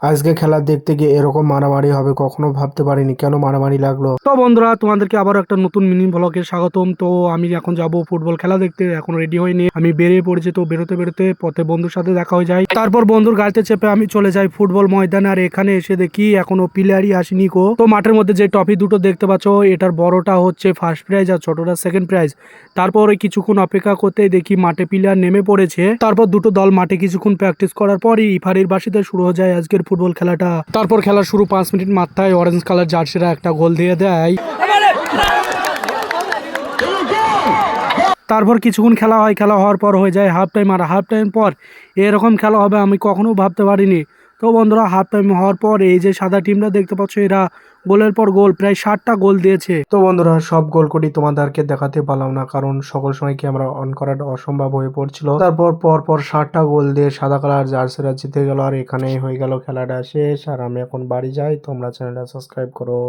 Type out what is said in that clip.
আজকে খেলা দেখতে গিয়ে এরকম মারামারি হবে কখনো ভাবতে পারিনি। কেন মারামারি লাগলো? তো বন্ধুরা, তোমাদেরকে আবার একটা নতুন মিনি ব্লগে স্বাগতম। তো আমি এখন যাব ফুটবল খেলা দেখতে, এখন রেডি হয়নি, আমি বেরিয়ে পড়েছি। তো বেরোতে বেরোতে পথে বন্ধুর সাথে দেখা হয়ে যায়, তারপর বন্ধুর গাড়িতে চেপে আমি চলে যাই ফুটবল ময়দানে। আর এখানে এসে দেখি এখনো প্লেয়ারই আসেনি কো। তো মাঠের মধ্যে যে ট্রফি দুটো দেখতে পাচ্ছ, এটার বড়টা হচ্ছে ফার্স্ট প্রাইজ আর ছোটটা সেকেন্ড প্রাইজ। তারপর ওই কিছুক্ষণ অপেক্ষা করতে দেখি মাঠে প্লেয়ার নেমে পড়েছে। তারপর দুটো দল মাঠে কিছুক্ষণ প্র্যাকটিস করার পরই ইফারির বাসিতে শুরু হয়ে যায় আজকের ফুটবল খেলাটা। তারপর খেলা শুরু 5 মিনিট মাথায় অরেঞ্জ কালার জার্সিরা একটা গোল দিয়ে দেয়। তারপর কিছুক্ষণ খেলা হয়, খেলা হওয়ার পর হয়ে যায় হাফ টাইম। আর হাফ টাইম পর এরকম খেলা হবে আমি কখনো ভাবতে পারিনি। তো বন্ধুরা, হাফ টাইম হওয়ার পর এই যে সাদা টিমটা দেখতে পাচ্ছ, এরা গোলের পর গোল, প্রায় 60টা গোল দিয়েছে। তো বন্ধুরা, সব গোল কোটি তোমাদেরকে দেখাতে পারলাম না, কারণ সকল সময় ক্যামেরা অন করাটা অসম্ভব হয়ে পড়ছিল। তারপর পর 60টা গোল দিয়ে সাদা কালার জার্সিরা জিতে গেল। আর এখানেই হয়ে গেল খেলাটা শেষ। আর আমি এখন বাড়ি যাই। তোমরা চ্যানেলটা সাবস্ক্রাইব করো।